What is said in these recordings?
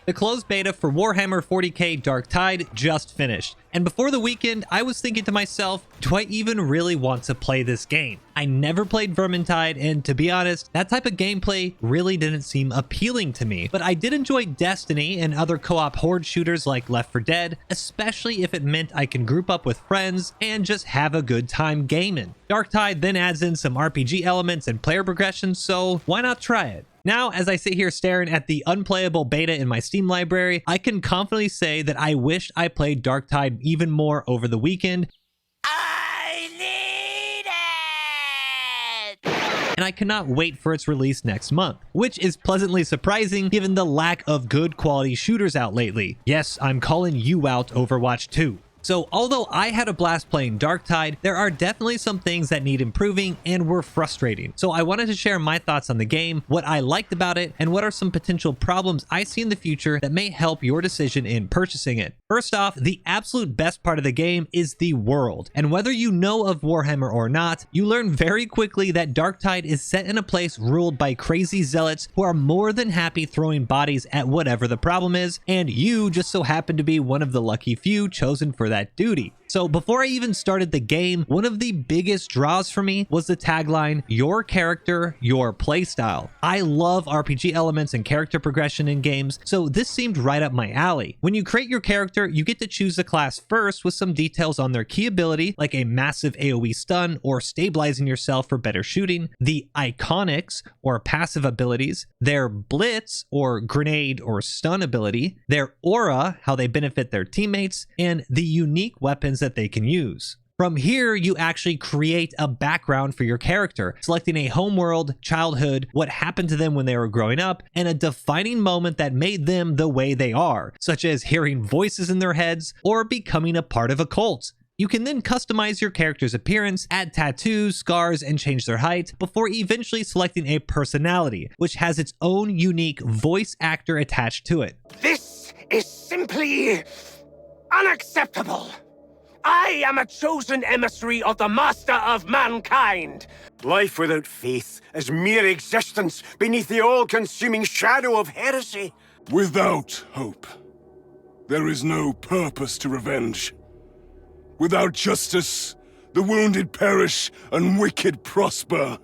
The closed beta for Warhammer 40k Darktide just finished, and before the weekend, I was thinking to myself, do I even really want to play this game? I never played Vermintide, and to be honest, that type of gameplay really didn't seem appealing to me. But I did enjoy Destiny and other co-op horde shooters like Left 4 Dead, especially if it meant I can group up with friends and just have a good time gaming. Darktide then adds in some RPG elements and player progression, so why not try it? Now, as I sit here staring at the unplayable beta in my Steam library, I can confidently say that I wished I played Darktide even more over the weekend. I need it! And I cannot wait for its release next month, which is pleasantly surprising given the lack of good quality shooters out lately. Yes, I'm calling you out, Overwatch 2. So although I had a blast playing Darktide, there are definitely some things that need improving and were frustrating. So I wanted to share my thoughts on the game, what I liked about it, and what are some potential problems I see in the future that may help your decision in purchasing it. First off, the absolute best part of the game is the world. And whether you know of Warhammer or not, you learn very quickly that Darktide is set in a place ruled by crazy zealots who are more than happy throwing bodies at whatever the problem is, and you just so happen to be one of the lucky few chosen for that duty. So before I even started the game, one of the biggest draws for me was the tagline, "Your character, your playstyle." I love RPG elements and character progression in games, so this seemed right up my alley. When you create your character, you get to choose the class first with some details on their key ability, like a massive AoE stun or stabilizing yourself for better shooting, the iconics or passive abilities, their blitz or grenade or stun ability, their aura, how they benefit their teammates, and the unique weapons that they can use. From here, you actually create a background for your character, selecting a homeworld, childhood, what happened to them when they were growing up, and a defining moment that made them the way they are, such as hearing voices in their heads or becoming a part of a cult. You can then customize your character's appearance, add tattoos, scars, and change their height, before eventually selecting a personality, which has its own unique voice actor attached to it. This is simply unacceptable. I am a chosen emissary of the master of mankind. Life without faith is mere existence beneath the all-consuming shadow of heresy. Without hope, there is no purpose to revenge. Without justice, the wounded perish and wicked prosper.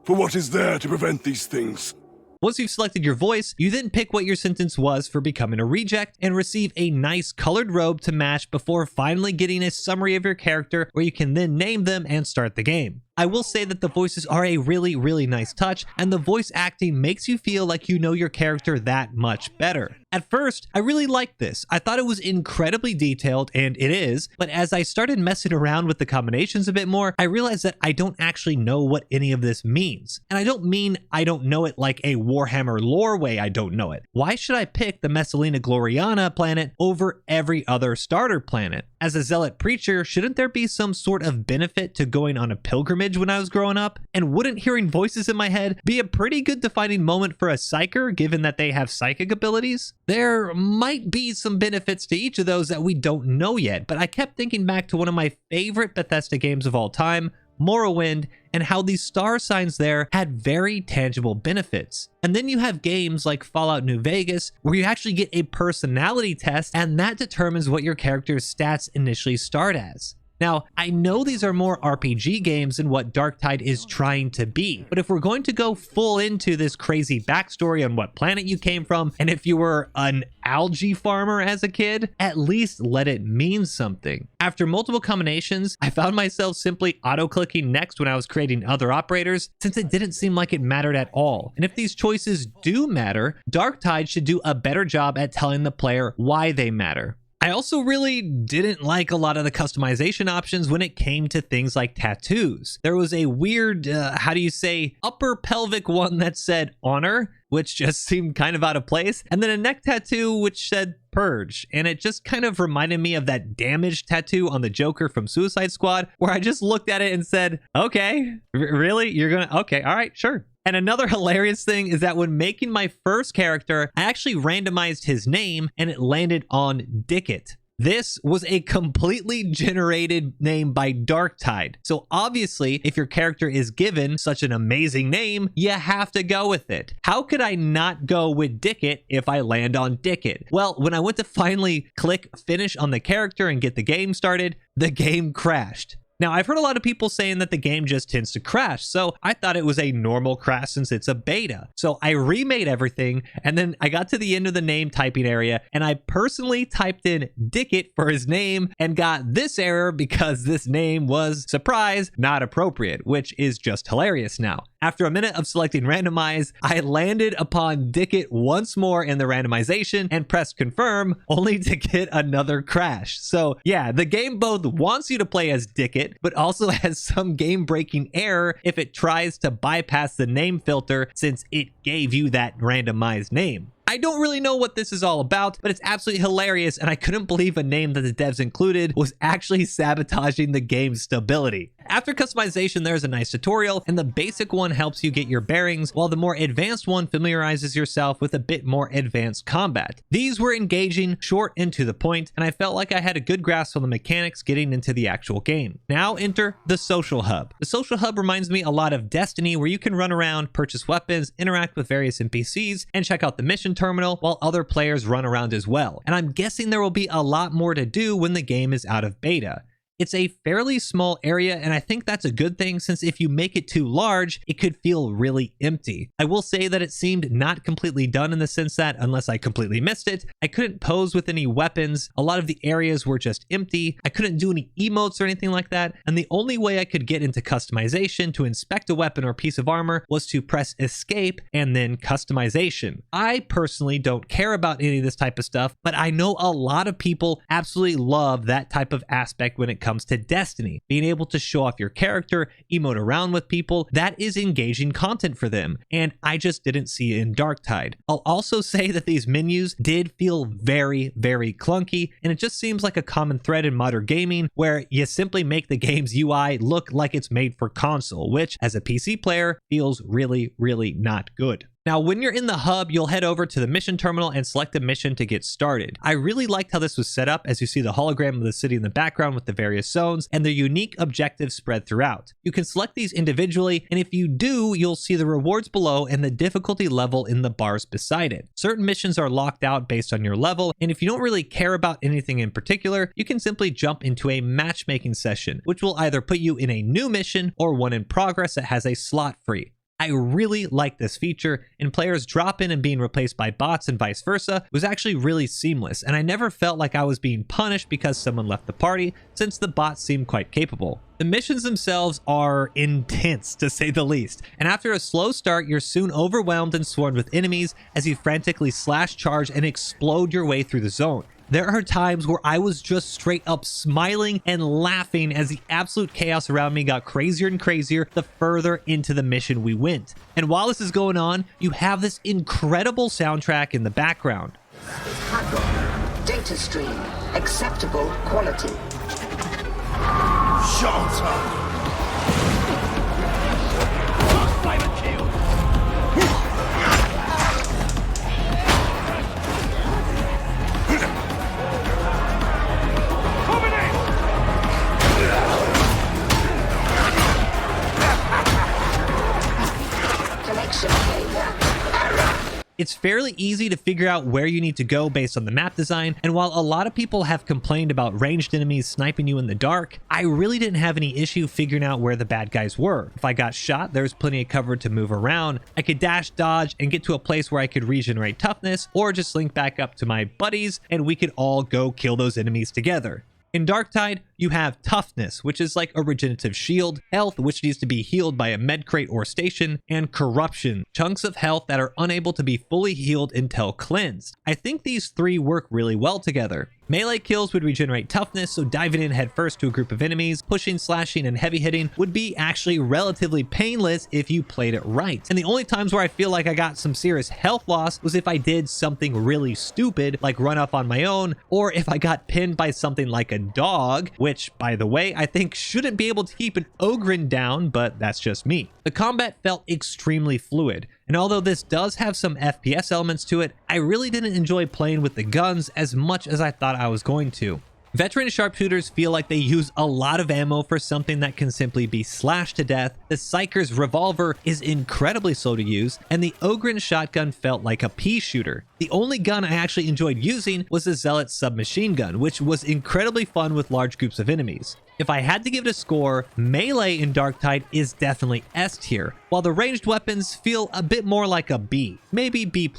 For what is there to prevent these things? Once you've selected your voice, you then pick what your sentence was for becoming a reject and receive a nice colored robe to match before finally getting a summary of your character where you can then name them and start the game. I will say that the voices are a really nice touch, and the voice acting makes you feel like you know your character that much better. At first, I really liked this. I thought it was incredibly detailed, and it is, but as I started messing around with the combinations a bit more, I realized that I don't actually know what any of this means. And I don't mean I don't know it like a Warhammer lore way I don't know it. Why should I pick the Messalina Gloriana planet over every other starter planet? As a Zealot preacher, shouldn't there be some sort of benefit to going on a pilgrimage when I was growing up? And wouldn't hearing voices in my head be a pretty good defining moment for a psyker, given that they have psychic abilities? There might be some benefits to each of those that we don't know yet, but I kept thinking back to one of my favorite Bethesda games of all time, Morrowind, and how these star signs there had very tangible benefits. And then you have games like Fallout New Vegas, where you actually get a personality test, and that determines what your character's stats initially start as. Now, I know these are more RPG games than what Darktide is trying to be, but if we're going to go full into this crazy backstory on what planet you came from, and if you were an algae farmer as a kid, at least let it mean something. After multiple combinations, I found myself simply auto-clicking next when I was creating other operators, since it didn't seem like it mattered at all. And if these choices do matter, Darktide should do a better job at telling the player why they matter. I also really didn't like a lot of the customization options when it came to things like tattoos. There was a weird, upper pelvic one that said honor, which just seemed kind of out of place, and then a neck tattoo which said purge, and it just kind of reminded me of that damage tattoo on the Joker from Suicide Squad, where I just looked at it and said, okay, really? You're gonna, okay, all right, sure. And another hilarious thing is that when making my first character, I actually randomized his name and it landed on Dickett. This was a completely generated name by Darktide. So obviously, if your character is given such an amazing name, you have to go with it. How could I not go with Dickit if I land on Dickit? Well, when I went to finally click finish on the character and get the game started, the game crashed. Now, I've heard a lot of people saying that the game just tends to crash, so I thought it was a normal crash since it's a beta. So I remade everything, and then I got to the end of the name typing area, and I personally typed in Dickit for his name and got this error because this name was, surprise, not appropriate, which is just hilarious now. After a minute of selecting randomize, I landed upon Dickit once more in the randomization and pressed confirm, only to get another crash. So yeah, the game both wants you to play as Dickit, but also has some game-breaking error if it tries to bypass the name filter since it gave you that randomized name. I don't really know what this is all about, but it's absolutely hilarious, and I couldn't believe a name that the devs included was actually sabotaging the game's stability. After customization, there's a nice tutorial, and the basic one helps you get your bearings, while the more advanced one familiarizes yourself with a bit more advanced combat. These were engaging, short, and to the point, and I felt like I had a good grasp on the mechanics getting into the actual game. Now enter the social hub. The social hub reminds me a lot of Destiny, where you can run around, purchase weapons, interact with various NPCs, and check out the mission terminal while other players run around as well. And I'm guessing there will be a lot more to do when the game is out of beta. It's a fairly small area, and I think that's a good thing since if you make it too large, it could feel really empty. I will say that it seemed not completely done in the sense that, unless I completely missed it, I couldn't pose with any weapons. A lot of the areas were just empty. I couldn't do any emotes or anything like that, and the only way I could get into customization to inspect a weapon or piece of armor was to press escape and then customization. I personally don't care about any of this type of stuff, but I know a lot of people absolutely love that type of aspect when it comes to Destiny. Being able to show off your character, emote around with people, that is engaging content for them, and I just didn't see it in Darktide. I'll also say that these menus did feel very, very clunky, and it just seems like a common thread in modern gaming where you simply make the game's UI look like it's made for console, which as a PC player feels really, really not good. Now, when you're in the hub, you'll head over to the mission terminal and select a mission to get started. I really liked how this was set up, as you see the hologram of the city in the background with the various zones and their unique objectives spread throughout. You can select these individually, and if you do, you'll see the rewards below and the difficulty level in the bars beside it. Certain missions are locked out based on your level, and if you don't really care about anything in particular, you can simply jump into a matchmaking session, which will either put you in a new mission or one in progress that has a slot free. I really like this feature, and players drop in and being replaced by bots and vice versa was actually really seamless, and I never felt like I was being punished because someone left the party, since the bots seemed quite capable. The missions themselves are intense, to say the least, and after a slow start, you're soon overwhelmed and swarmed with enemies as you frantically slash, charge, and explode your way through the zone. There are times where I was just straight up smiling and laughing as the absolute chaos around me got crazier and crazier the further into the mission we went. And while this is going on, you have this incredible soundtrack in the background. Data stream, acceptable quality. Shut up! It's fairly easy to figure out where you need to go based on the map design, and while a lot of people have complained about ranged enemies sniping you in the dark, I really didn't have any issue figuring out where the bad guys were. If I got shot, there was plenty of cover to move around. I could dash, dodge, and get to a place where I could regenerate toughness, or just link back up to my buddies, and we could all go kill those enemies together. In Darktide, you have toughness, which is like a regenerative shield, health, which needs to be healed by a med crate or station, and corruption, chunks of health that are unable to be fully healed until cleansed. I think these three work really well together. Melee kills would regenerate toughness, so diving in headfirst to a group of enemies, pushing, slashing, and heavy hitting would be actually relatively painless if you played it right. And the only times where I feel like I got some serious health loss was if I did something really stupid, like run up on my own, or if I got pinned by something like a dog, which, by the way, I think shouldn't be able to keep an Ogren down, but that's just me. The combat felt extremely fluid, and although this does have some FPS elements to it, I really didn't enjoy playing with the guns as much as I thought I was going to. Veteran sharpshooters feel like they use a lot of ammo for something that can simply be slashed to death. The Psyker's revolver is incredibly slow to use, and the Ogryn shotgun felt like a pea shooter. The only gun I actually enjoyed using was the Zealot submachine gun, which was incredibly fun with large groups of enemies. If I had to give it a score, melee in Darktide is definitely S tier, while the ranged weapons feel a bit more like a B, maybe B+,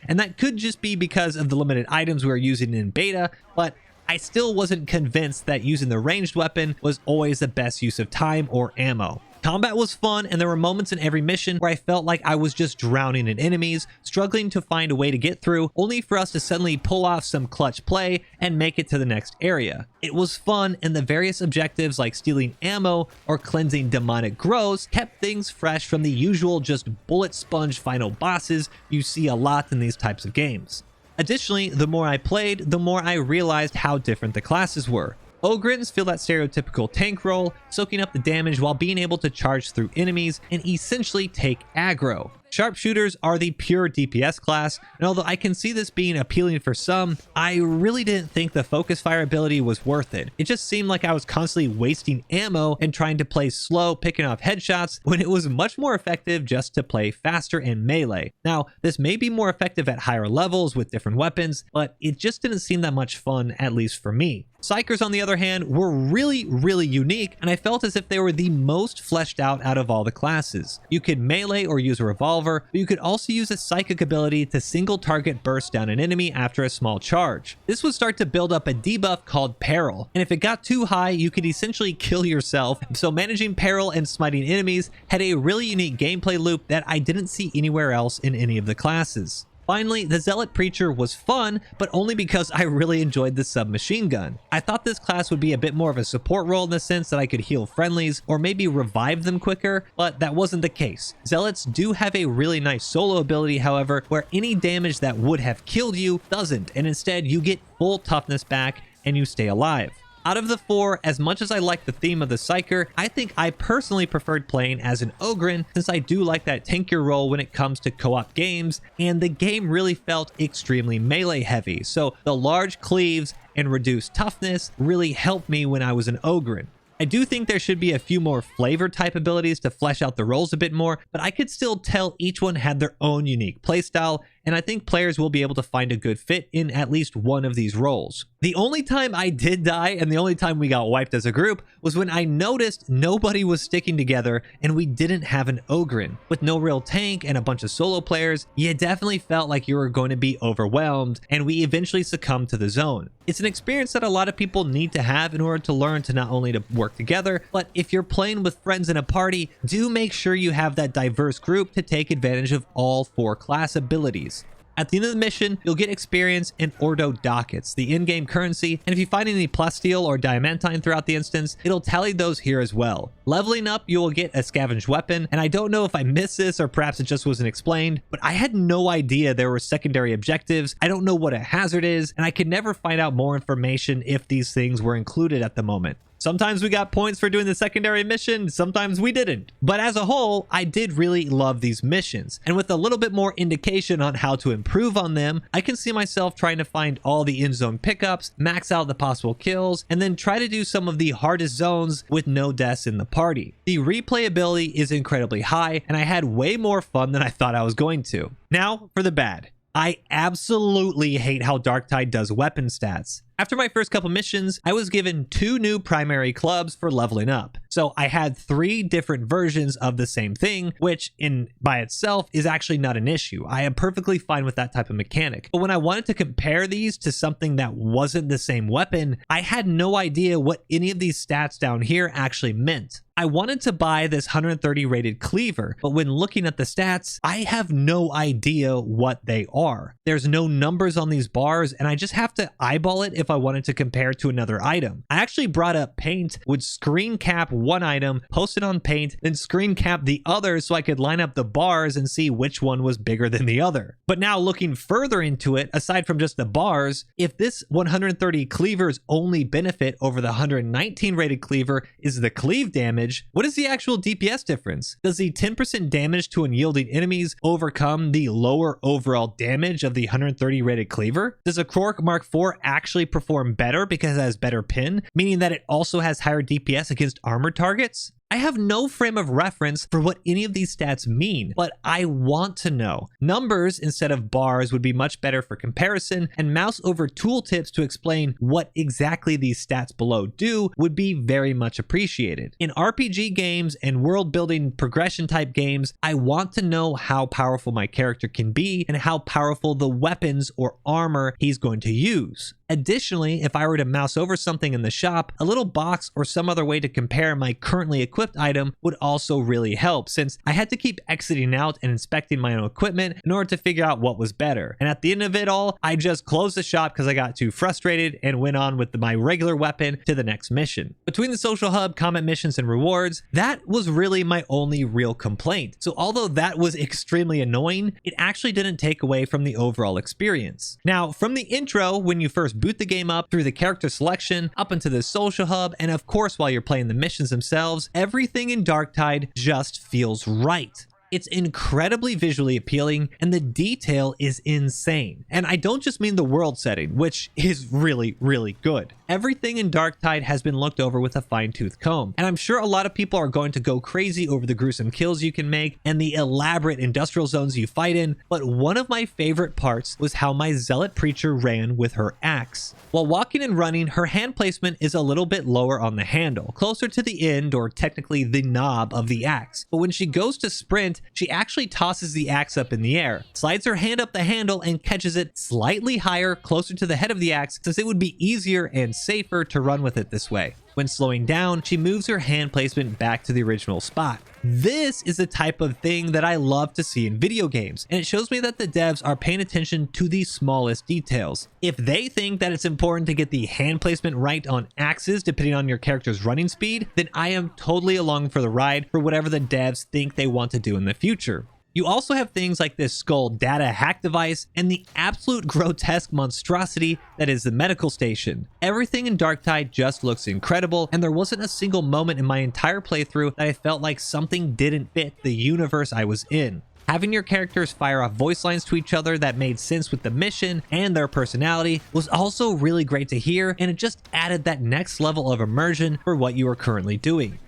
and that could just be because of the limited items we were using in beta, but I still wasn't convinced that using the ranged weapon was always the best use of time or ammo. Combat was fun, and there were moments in every mission where I felt like I was just drowning in enemies, struggling to find a way to get through, only for us to suddenly pull off some clutch play and make it to the next area. It was fun, and the various objectives like stealing ammo or cleansing demonic growths kept things fresh from the usual just bullet sponge final bosses you see a lot in these types of games. Additionally, the more I played, the more I realized how different the classes were. Ogryns feel that stereotypical tank role, soaking up the damage while being able to charge through enemies and essentially take aggro. Sharpshooters are the pure DPS class, and although I can see this being appealing for some, I really didn't think the focus fire ability was worth it. It just seemed like I was constantly wasting ammo and trying to play slow, picking off headshots, when it was much more effective just to play faster in melee. Now, this may be more effective at higher levels with different weapons, but it just didn't seem that much fun, at least for me. Psykers, on the other hand, were really unique, and I felt as if they were the most fleshed out of all the classes. You could melee or use a revolver, but you could also use a psychic ability to single target burst down an enemy after a small charge. This would start to build up a debuff called Peril, and if it got too high, you could essentially kill yourself, so managing Peril and smiting enemies had a really unique gameplay loop that I didn't see anywhere else in any of the classes. Finally, the Zealot Preacher was fun, but only because I really enjoyed the submachine gun. I thought this class would be a bit more of a support role in the sense that I could heal friendlies or maybe revive them quicker, but that wasn't the case. Zealots do have a really nice solo ability, however, where any damage that would have killed you doesn't, and instead you get full toughness back and you stay alive. Out of the four, as much as I like the theme of the Psyker, I think I personally preferred playing as an Ogryn, since I do like that tankier role when it comes to co-op games, and the game really felt extremely melee heavy, so the large cleaves and reduced toughness really helped me when I was an Ogryn. I do think there should be a few more flavor type abilities to flesh out the roles a bit more, but I could still tell each one had their own unique playstyle, and I think players will be able to find a good fit in at least one of these roles. The only time I did die, and the only time we got wiped as a group, was when I noticed nobody was sticking together and we didn't have an Ogryn. With no real tank and a bunch of solo players, you definitely felt like you were going to be overwhelmed, and we eventually succumbed to the zone. It's an experience that a lot of people need to have in order to learn to not only to work together, but if you're playing with friends in a party, do make sure you have that diverse group to take advantage of all four class abilities. At the end of the mission, you'll get experience in Ordo Dockets, the in-game currency, and if you find any plasteel or diamantine throughout the instance, it'll tally those here as well. Leveling up, you will get a scavenged weapon, and I don't know if I missed this or perhaps it just wasn't explained, but I had no idea there were secondary objectives. I don't know what a hazard is, and I could never find out more information if these things were included at the moment. Sometimes we got points for doing the secondary mission, sometimes we didn't. But as a whole, I did really love these missions. And with a little bit more indication on how to improve on them, I can see myself trying to find all the in-zone pickups, max out the possible kills, and then try to do some of the hardest zones with no deaths in the party. The replayability is incredibly high, and I had way more fun than I thought I was going to. Now for the bad. I absolutely hate how Darktide does weapon stats. After my first couple missions, I was given 2 new primary clubs for leveling up. So I had 3 different versions of the same thing, which by itself is actually not an issue. I am perfectly fine with that type of mechanic. But when I wanted to compare these to something that wasn't the same weapon, I had no idea what any of these stats down here actually meant. I wanted to buy this 130 rated cleaver, but when looking at the stats, I have no idea what they are. There's no numbers on these bars, and I just have to eyeball it if I wanted to compare to another item. I actually brought up paint, would screen cap one item, post it on Paint, then screen cap the other so I could line up the bars and see which one was bigger than the other. But now looking further into it, aside from just the bars, if this 130 cleaver's only benefit over the 119 rated cleaver is the cleave damage, what is the actual DPS difference? Does the 10% damage to unyielding enemies overcome the lower overall damage of the 130 rated cleaver? Does a Krork Mark IV actually perform better because it has better pin, meaning that it also has higher DPS against armored targets? I have no frame of reference for what any of these stats mean, but I want to know. Numbers instead of bars would be much better for comparison, and mouse over tooltips to explain what exactly these stats below do would be very much appreciated. In RPG games and world building progression type games, I want to know how powerful my character can be and how powerful the weapons or armor he's going to use. Additionally, if I were to mouse over something in the shop, a little box or some other way to compare my currently equipped item would also really help, since I had to keep exiting out and inspecting my own equipment in order to figure out what was better. And at the end of it all, I just closed the shop because I got too frustrated and went on with my regular weapon to the next mission. Between the social hub, comment missions, and rewards, that was really my only real complaint. So although that was extremely annoying, it actually didn't take away from the overall experience. Now, from the intro, when you first boot the game up, through the character selection, up into the social hub, and of course while you're playing the missions themselves, everything in Darktide just feels right. It's incredibly visually appealing and the detail is insane. And I don't just mean the world setting, which is really, really good. Everything in Darktide has been looked over with a fine-tooth comb. And I'm sure a lot of people are going to go crazy over the gruesome kills you can make and the elaborate industrial zones you fight in, but one of my favorite parts was how my Zealot preacher ran with her axe. While walking and running, her hand placement is a little bit lower on the handle, closer to the end, or technically the knob of the axe. But when she goes to sprint, she actually tosses the axe up in the air, slides her hand up the handle, and catches it slightly higher, closer to the head of the axe, since it would be easier and safer to run with it this way. When slowing down, she moves her hand placement back to the original spot. This is the type of thing that I love to see in video games, and it shows me that the devs are paying attention to the smallest details. If they think that it's important to get the hand placement right on axes depending on your character's running speed, then I am totally along for the ride for whatever the devs think they want to do in the future. You also have things like this skull data hack device and the absolute grotesque monstrosity that is the medical station. Everything in Darktide just looks incredible, and there wasn't a single moment in my entire playthrough that I felt like something didn't fit the universe I was in. Having your characters fire off voice lines to each other that made sense with the mission and their personality was also really great to hear, and it just added that next level of immersion for what you are currently doing.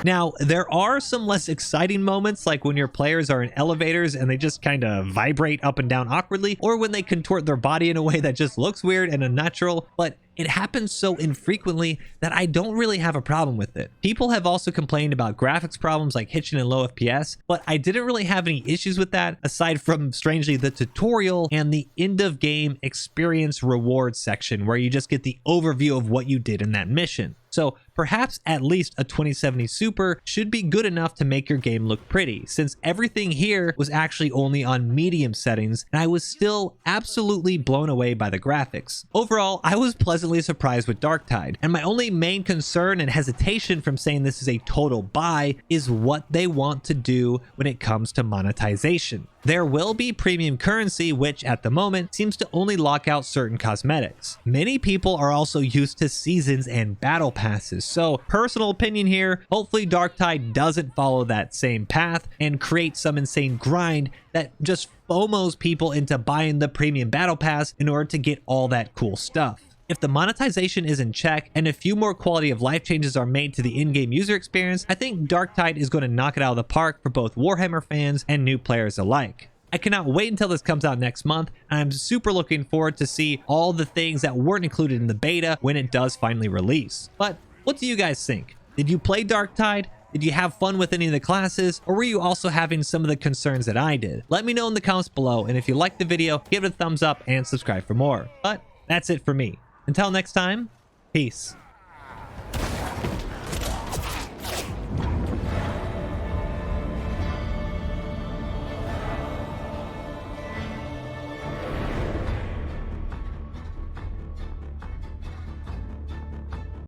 Now, there are some less exciting moments, like when your players are in elevators and they just kind of vibrate up and down awkwardly, or when they contort their body in a way that just looks weird and unnatural, but it happens so infrequently that I don't really have a problem with it. People have also complained about graphics problems like hitching and low FPS, but I didn't really have any issues with that, aside from, strangely, the tutorial and the end of game experience reward section where you just get the overview of what you did in that mission. So perhaps at least a 2070 Super should be good enough to make your game look pretty, since everything here was actually only on medium settings and I was still absolutely blown away by the graphics. Overall, I was pleasantly surprised with Darktide, and my only main concern and hesitation from saying this is a total buy is what they want to do when it comes to monetization. There will be premium currency, which at the moment seems to only lock out certain cosmetics. Many people are also used to seasons and battle passes, so personal opinion here, hopefully Darktide doesn't follow that same path and create some insane grind that just FOMOs people into buying the premium battle pass in order to get all that cool stuff. If the monetization is in check and a few more quality of life changes are made to the in-game user experience, I think Darktide is going to knock it out of the park for both Warhammer fans and new players alike. I cannot wait until this comes out next month, and I'm super looking forward to see all the things that weren't included in the beta when it does finally release. But what do you guys think? Did you play Darktide? Did you have fun with any of the classes, or were you also having some of the concerns that I did? Let me know in the comments below, and if you liked the video, give it a thumbs up and subscribe for more. But that's it for me. Until next time, peace.